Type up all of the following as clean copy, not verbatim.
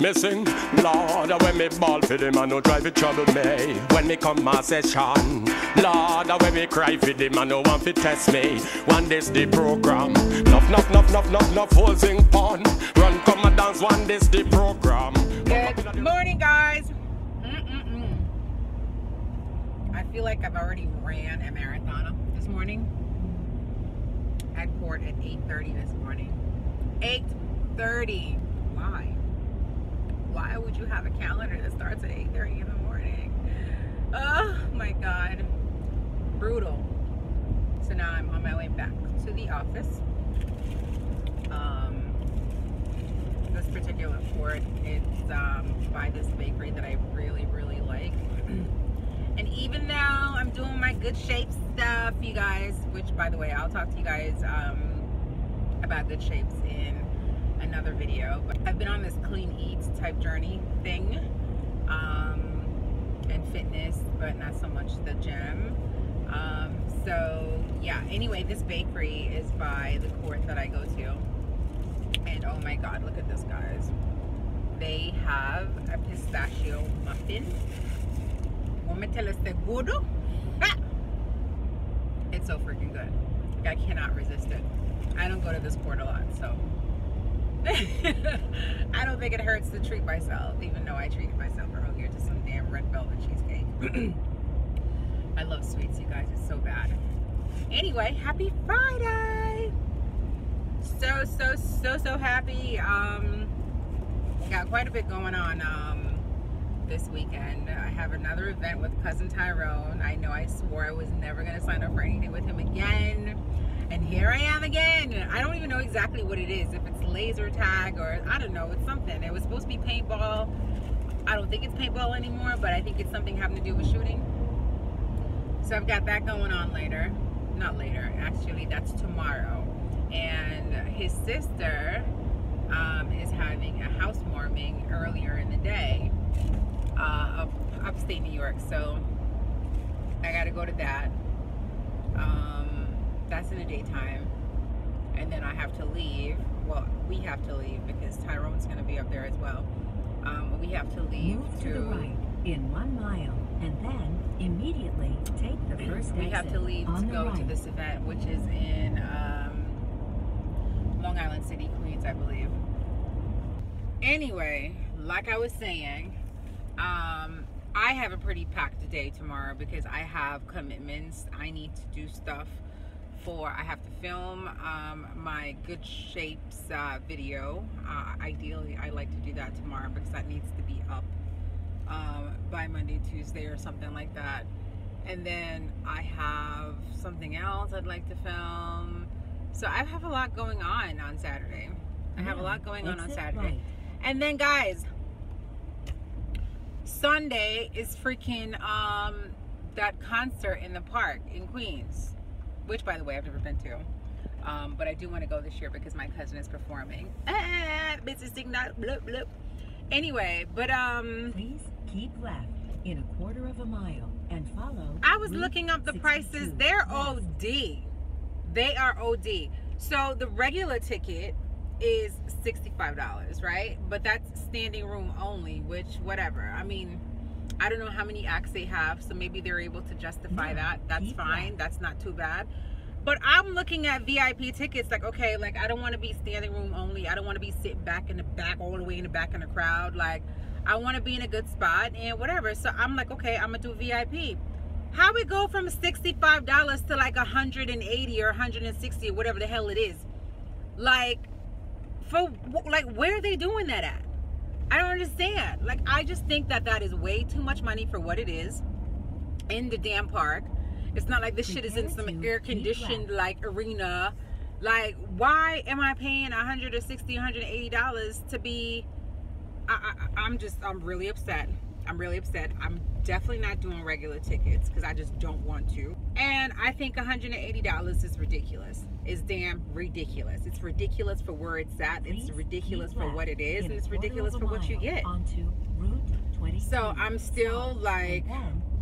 Missing, Lord, when me ball for them and no try to trouble me. When me come my session, Lord, when me cry for them and no want to test me. One day's the program, enough holes in pond. Run, come and dance, one day's the program. Good morning, guys. I feel like I've already ran a marathon this morning. I had court at 8:30 this morning. 8:30. Why? Why would you have a calendar that starts at 8:30 in the morning? Oh my God. Brutal. So now I'm on my way back to the office. This particular court, it's by this bakery that I really, really like. And even though I'm doing my good shape stuff, you guys, which by the way, I'll talk to you guys about good shapes in another video, but I've been on this clean eats type journey thing, and fitness, but not so much the gym. So yeah, anyway, this bakery is by the court that I go to, and oh my God, look at this, guys. They have a pistachio muffin. It's so freaking good. Like, I cannot resist it. I don't go to this court a lot, so I don't think it hurts to treat myself, even though I treated myself earlier to some damn red velvet cheesecake. I love sweets, you guys. It's so bad. Anyway, happy Friday. So happy. Got quite a bit going on this weekend. I have another event with cousin Tyrone. I know I swore I was never going to sign up for anything with him again, and here I am again. I don't even know exactly what it is, if it's laser tag or I don't know, it's something. It was supposed to be paintball. I don't think it's paintball anymore, but I think it's something having to do with shooting. So I've got that going on later. Not later, actually, that's tomorrow. And his sister is having a housewarming earlier in the day, upstate New York, so I gotta go to that. That's in the daytime, and then I have to leave. Well, we have to leave because Tyrone's gonna be up there as well. We have to leave. Move to the right in 1 mile, and then immediately take the first exit. We have to leave to go to this event, which is in Long Island City, Queens, I believe. Anyway, like I was saying, I have a pretty packed day tomorrow because I have commitments. I need to do stuff for, I have to film my good shapes video. Ideally, I like to do that tomorrow because that needs to be up by Monday, Tuesday or something like that. And then I have something else I'd like to film. So I have a lot going on Saturday. I have a lot going on Saturday. Right. And then, guys, Sunday is freaking that concert in the park in Queens, which, by the way, I've never been to, but I do want to go this year because my cousin is performing. Business signal, bloop bloop. Anyway, but please keep left in 1/4 mile and follow. I was looking up the prices. They're OD. They are OD. So the regular ticket is $65, right? But that's standing room only, which whatever. I mean, I don't know how many acts they have, so maybe they're able to justify that. That's fine. That's not too bad. But I'm looking at VIP tickets like, okay, like I don't want to be standing room only. I don't want to be sitting back in the back, all the way in the back in the crowd. Like, I want to be in a good spot and whatever. So I'm like, okay, I'm gonna do VIP. How we go from $65 to like $180 or $160 or whatever the hell it is? Like, where are they doing that at? I don't understand. Like, I just think that that is way too much money for what it is in the damn park. It's not like this shit is in some air-conditioned like arena. Like, why am I paying $160, $180 to be? I'm really upset. I'm really upset. I'm definitely not doing regular tickets because I just don't want to. And I think $180 is ridiculous. It's damn ridiculous. It's ridiculous for where it's at. It's ridiculous for what it is. And it's ridiculous for what you get. Onto Route 20. So I'm still like,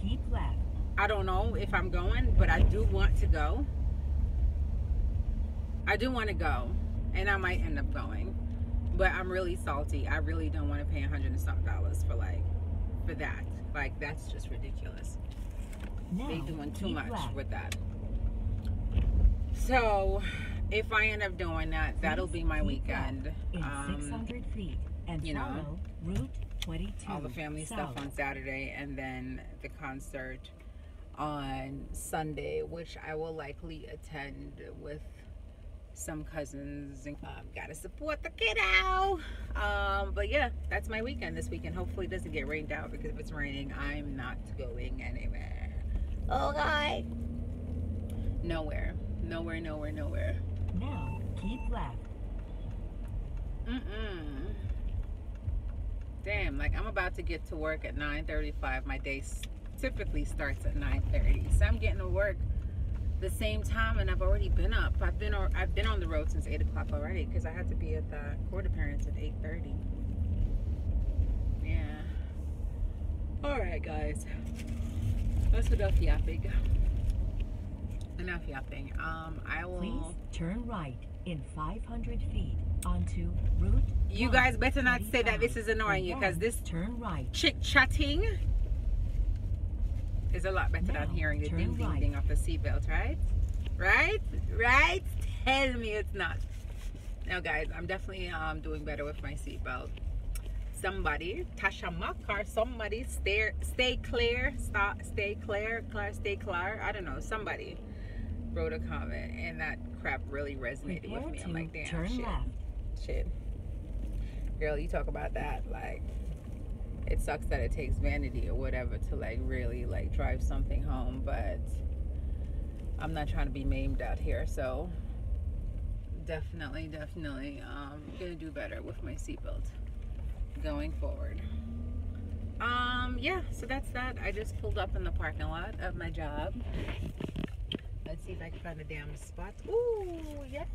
keep left. I don't know if I'm going, but I do want to go. I do want to go, and I might end up going. But I'm really salty. I really don't want to pay $100 and something for that. Like, that's just ridiculous. They doing too much with that. So if I end up doing that, that'll be my weekend. In 600 feet and you know, Route 22 all the family stuff on Saturday, and then the concert on Sunday, which I will likely attend with some cousins. Gotta support the kiddo. But yeah, that's my weekend this weekend. Hopefully it doesn't get rained out, because if it's raining, I'm not going anywhere. Oh God. Nowhere. Now keep left. Damn, like I'm about to get to work at 9:35. My day typically starts at 9:30, so I'm getting to work the same time, and I've already been up. I've been on the road since 8 o'clock already, because I had to be at the court appearance at 8:30. Yeah. All right, guys. That's enough yapping. I will. Please turn right in 500 feet onto Route. You guys better not say that this is annoying you, because this turn right chick chatting is a lot better than hearing the ding ding ding of the seatbelt, right? Right? Tell me it's not. Now, guys, I'm definitely doing better with my seatbelt. Somebody, Tasha Muck or somebody, stay clear. I don't know. Somebody wrote a comment, and that crap really resonated with me. I'm like, damn, shit. Girl, you talk about that, like, it sucks that it takes vanity or whatever to like really like drive something home, but I'm not trying to be maimed out here, so definitely gonna do better with my seatbelt going forward. Yeah, so that's that. I just pulled up in the parking lot of my job. Let's see if I can find a damn spot. Ooh, yes,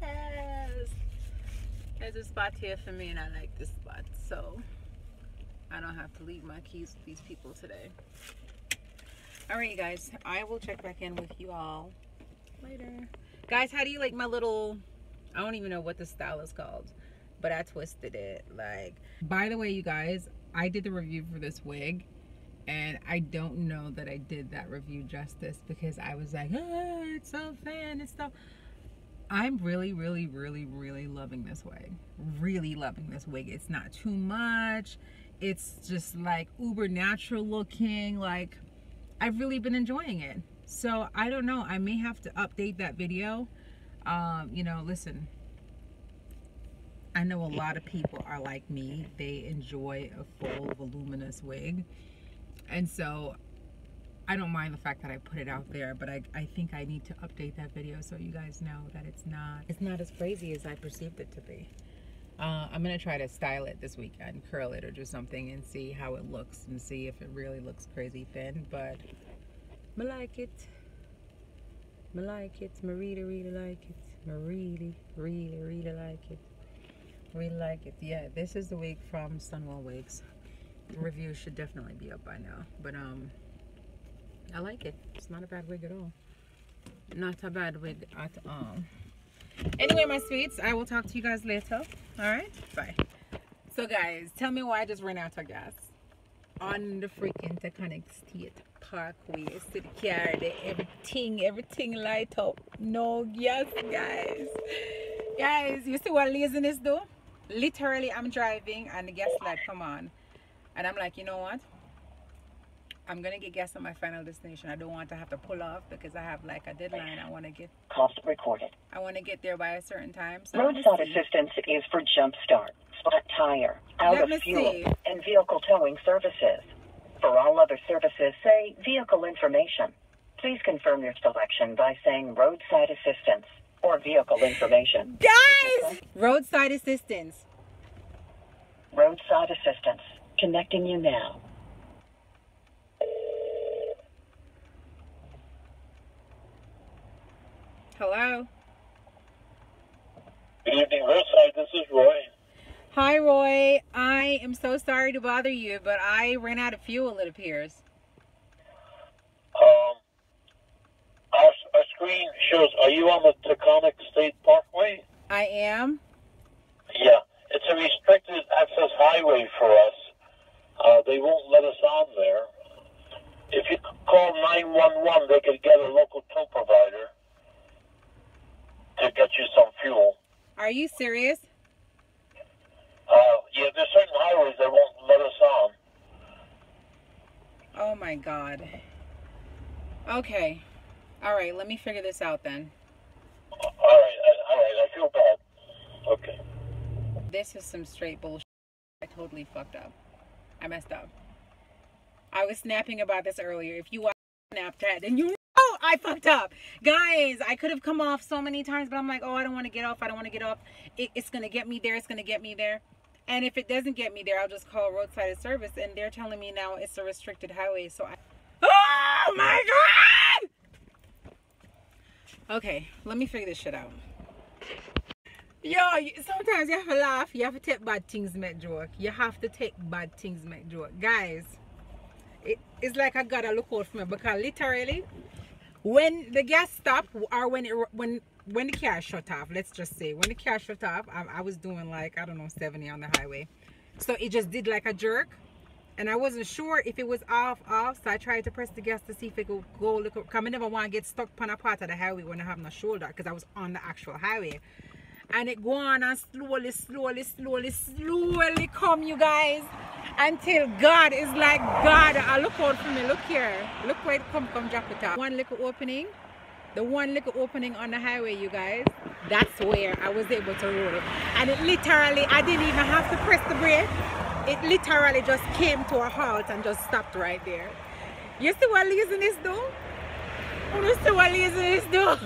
there's a spot here for me, and I like this spot, so I don't have to leave my keys with these people today. Alright, guys, I will check back in with you all later. Guys, how do you like my little, I don't even know what the style is called, but I twisted it. Like, by the way, you guys, I did the review for this wig, and I don't know that I did that review justice, because I was like, oh, it's so thin and stuff. I'm really loving this wig. Really loving this wig. It's not too much. It's just like uber natural looking. Like, I've really been enjoying it. So I don't know, I may have to update that video. You know, listen, I know a lot of people are like me. They enjoy a full voluminous wig, and so I don't mind the fact that I put it out there, but I think I need to update that video so you guys know that it's not as crazy as I perceived it to be. I'm gonna try to style it this weekend, curl it or do something, and see how it looks, and see if it really looks crazy thin. But I like it. I like it. I really like it. I really like it. Really like it. Yeah, this is the wig from Sunwell Wigs. The review should definitely be up by now. But I like it. It's not a bad wig at all. Not a bad wig at all. Anyway, my sweets, I will talk to you guys later. Alright? Bye. So guys, tell me why I just ran out of gas on the freaking Taconic State Parkway. To the car there, everything light up. No gas, guys. Guys, you see what laziness do? Literally, I'm driving and the gas light come on. And I'm like, you know what? I'm gonna get gas on my final destination. I don't want to have to pull off, because I have like a deadline. I want to get there by a certain time. So roadside assistance is for jump start, flat tire, out of fuel, and vehicle towing services. For all other services, say vehicle information. Please confirm your selection by saying roadside assistance or vehicle information. Guys, roadside assistance. Roadside assistance. Connecting you now. Hello. Good evening, Roadside. This is Roy. Hi, Roy. I am so sorry to bother you, but I ran out of fuel, it appears. Our screen shows, are you on the Taconic State Parkway? I am. Yeah. It's a restricted access highway for us. They won't let us on there. If you call 911, they could get a local tow provider to get you some fuel. Are you serious? Yeah, there's certain highways that won't let us on. Oh my God. Okay. All right, let me figure this out then. All right, I feel bad. Okay. This is some straight bullshit. I totally fucked up. I messed up. I was snapping about this earlier. If you watch Snapchat, then you know I fucked up. Guys, I could have come off so many times, but I'm like, oh, I don't want to get off. I don't want to get off. It's going to get me there. It's going to get me there. And if it doesn't get me there, I'll just call roadside service. And they're telling me now it's a restricted highway. So oh my God! Okay, let me figure this shit out. Yo, sometimes you have to laugh. You have to take bad things make joke. You have to take bad things make joke. Guys, it's like I gotta look out for me, because literally, when the gas stopped, or when the car shut off, let's just say, when the car shut off, I was doing like, I don't know, 70 on the highway. So it just did like a jerk. And I wasn't sure if it was off. So I tried to press the gas to see if it could go. Look, because I never want to get stuck on a part of the highway when I have no shoulder, because I was on the actual highway. And it go on and slowly come, you guys, until God is like, God, look out for me. Look here. Look where it come drop it off. One little opening. The one little opening on the highway, you guys. That's where I was able to roll it. And it literally, I didn't even have to press the brake. It literally just came to a halt and just stopped right there. You see what laziness do? You see what laziness do?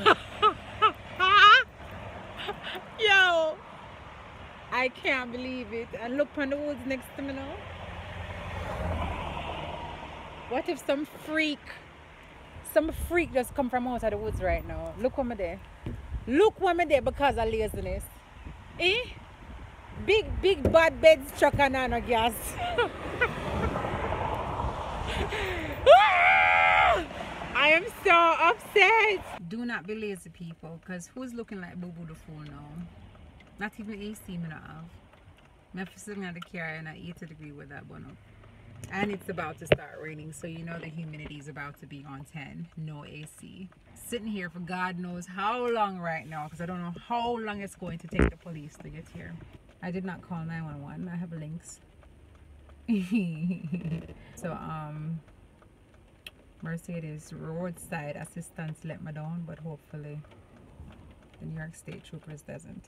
Yo, I can't believe it. And look on the woods next to me now. What if some freak just come from out of the woods right now? Look what I'm there. Look what I'm there because of laziness. Eh? Big bad beds truck and no gas. I am so upset. Do not be lazy, people, because who's looking like Boo Boo the Fool now? Not even AC me not have. I'm sitting at the car and I 80 degrees with that one up. And it's about to start raining, so you know the humidity is about to be on 10. No AC. Sitting here for God knows how long right now, because I don't know how long it's going to take the police to get here. I did not call 911. I have links. So Mercedes roadside assistance let me down, but hopefully the New York State Troopers doesn't.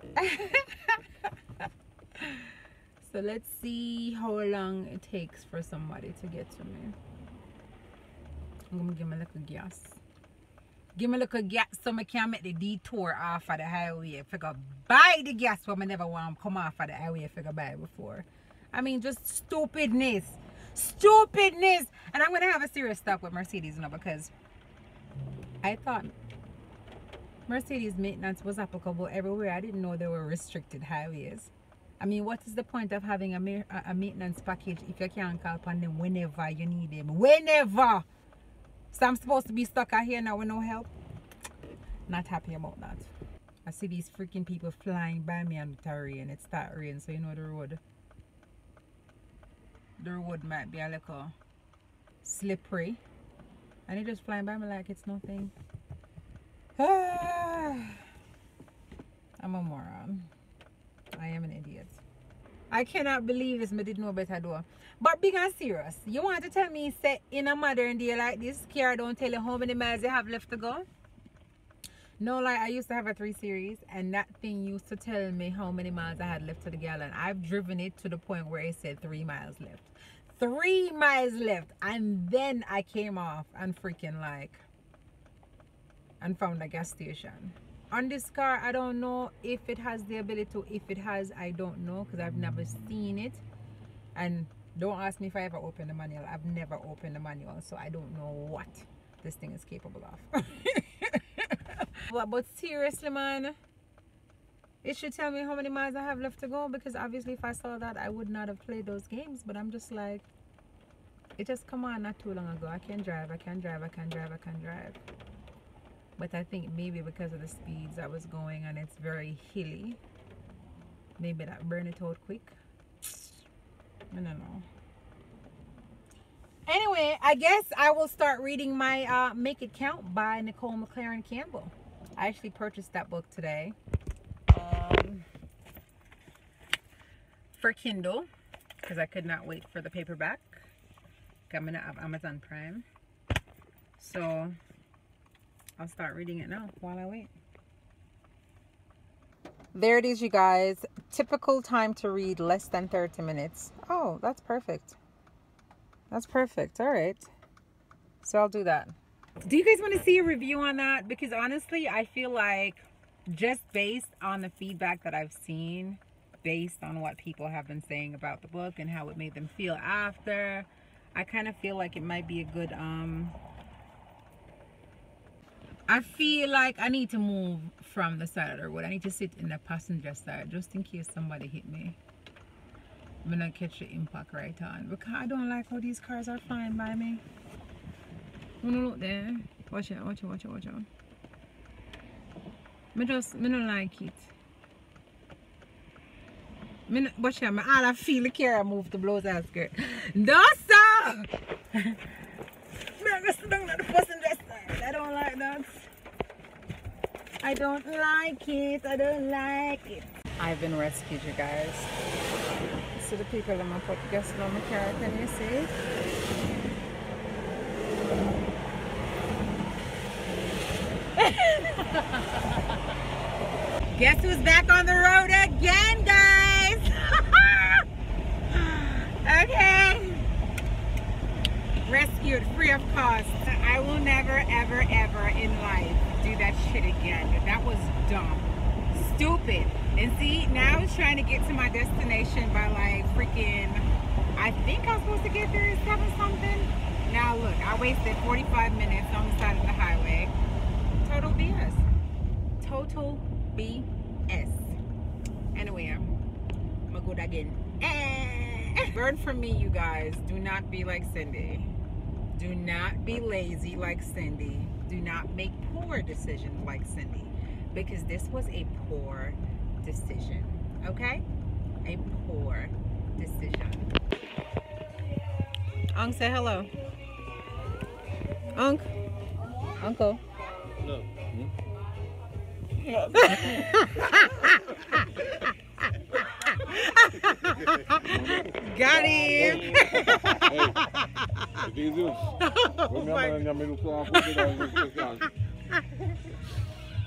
So let's see how long it takes for somebody to get to me. I'm gonna give me a little gas. Give me a little gas so I can make the detour off of the highway. If I go buy the gas when I never want to come off of the highway if I go buy before. I mean, just stupidness. Stupidness. And I'm going to have a serious talk with Mercedes now, because I thought Mercedes maintenance was applicable everywhere. I didn't know there were restricted highways. I mean, what is the point of having a maintenance package if you can't call upon them whenever you need them? Whenever! So I'm supposed to be stuck out here now with no help? Not happy about that. I see these freaking people flying by me on the rain. It starts raining, so you know the road might be a little slippery. And they just flying by me like it's nothing. I'm a moron. I am an idiot. I cannot believe this, but didn't know better though. But big and serious, you want to tell me, say, in a modern day like this, car don't tell you how many miles you have left to go? No, like I used to have a 3 Series, and that thing used to tell me how many miles I had left to the gallon. I've driven it to the point where it said 3 miles left. 3 miles left, and then I came off and freaking like, and found a gas station. On this car, I don't know if it has the ability to. If it has, I don't know, because I've never seen it. And don't ask me if I ever opened the manual. I've never opened the manual, so I don't know what this thing is capable of. But seriously, man, it should tell me how many miles I have left to go, because obviously if I saw that, I would not have played those games. But I'm just like, it just come on not too long ago. I can drive, I can drive, I can drive, I can drive. But I think maybe because of the speeds I was going, and it's very hilly, Maybe that burn it out quick. I don't know. Anyway, I guess I will start reading my Make It Count by Nicole McLaren Campbell. I actually purchased that book today for Kindle because I could not wait for the paperback. Coming out of Amazon Prime. So I'll start reading it now while I wait. There it is, you guys. Typical time to read, less than 30 minutes. Oh, that's perfect. That's perfect. All right. So I'll do that. Do you guys want to see a review on that? Because honestly, I feel like just based on the feedback that I've seen, based on what people have been saying about the book and how it made them feel after, I kind of feel like it might be a good, I feel like I need to move from the side of the road. I need to sit in the passenger side just in case somebody hit me. I'm gonna catch the impact right on. Because I don't like how these cars are flying by me. Oh, no, look there. Watch out, watch out, watch out, watch out. I don't like it. Watch out, I feel the car move to blow that skirt. No, sir! I'm gonna sit down at the passenger side. I don't like that. I don't like it. I don't like it. I've been rescued, you guys. So the people in my put gas on my car, can you see? Guess who's back on the road again, guys? Okay. Rescued, free of cost. I will never, ever, ever in life do that shit again. That was dumb. Stupid. And see, now it's trying to get to my destination by like freaking, I think I was supposed to get there at 7 something. Now look, I wasted 45 minutes on the side of the highway. Total BS. Total BS. Anyway, I'm gonna go that again. Learn from me, you guys. Do not be like Cindy. Do not be lazy like Cindy. Do not make poor decisions like Cindy. Because this was a poor decision. Okay? A poor decision. Unc, say hello. Unc. Uncle. No. Got him.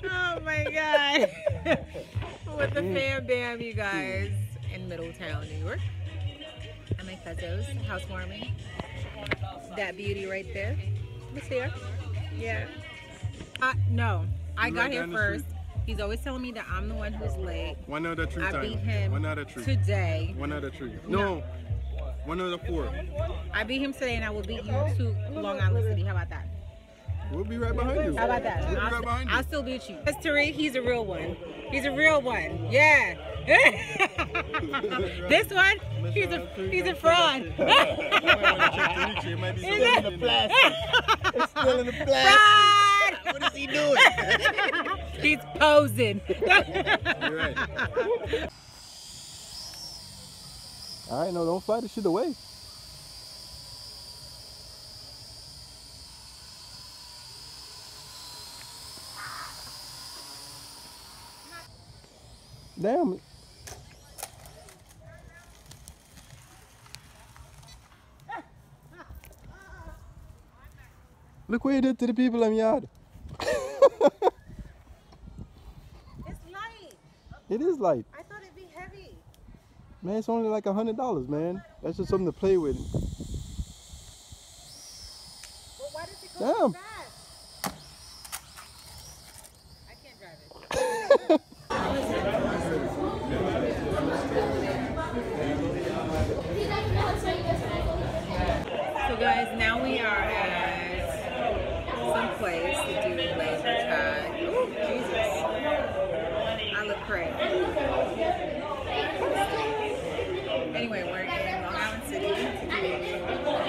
Oh my God. With the fam bam, you guys, in Middletown, New York. And my cousin's housewarming. That beauty right there. Miss here. Yeah. No, I got here first. He's always telling me that I'm the one who's late. 1 out of 3 times. I beat him 1 out of 3. Today. 1 out of 3. No. 1 out of 4. I beat him today and I will beat you to Long Island City. How about that? We'll be right behind you. How about that? We'll be right behind you. I'll still beat you. That's Tariq, he's a real one. He's a real one. Yeah. This one, he's a fraud. It might be still in the plastic. It's still in the plastic. Fraud! What is he doing? He's posing. You're right. All right, no, don't fly the shit away. Damn. Look what you did to the people in the yard. It's light. It is light. I thought it'd be heavy. Man, it's only like $100, man. That's just something to play with. Well, why does it go so fast? I can't drive it. So guys, now we are at some place to do laser tag. Ooh, Jesus. I look crazy. Anyway, we're in Long Island City to do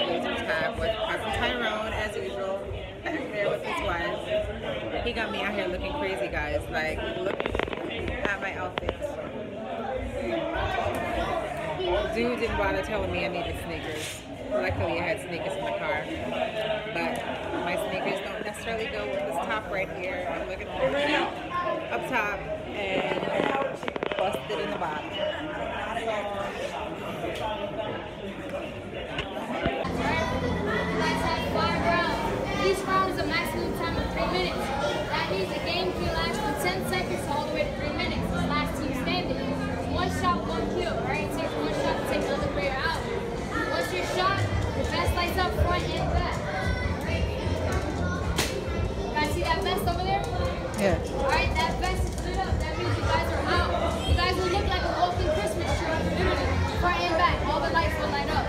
laser tag with Cousin Tyrone, as usual. Back there with his wife. He got me out here looking crazy, guys. Like, look at my outfit. Dude didn't bother telling me I needed sneakers. Luckily, I had sneakers in my car. But my sneakers don't necessarily go with this top right here. I'm looking for it up top and busted in the bottom. Each round is a maximum time of 3 minutes. That means the game can last from 10 seconds all the way to 3 minutes. It's last team standing. One shot, one kill, right? It takes one shot to take another player out. Once you're shot, the vest lights up front and back. You guys see that vest over there? Yeah. Alright, that vest is lit up. That means you guys are out. You guys will look like a walking Christmas tree. Literally, front and back. All the lights will light up.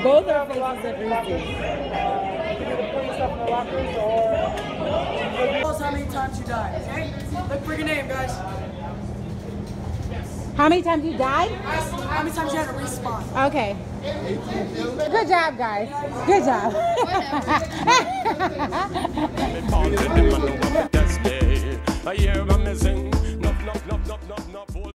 Both our faces are greasy. Tell us how many times you died. Okay? Look for your name, guys. How many times you died? How many times you had to respawn? Okay. Good job, guys. Good job. I hear I'm missing. No.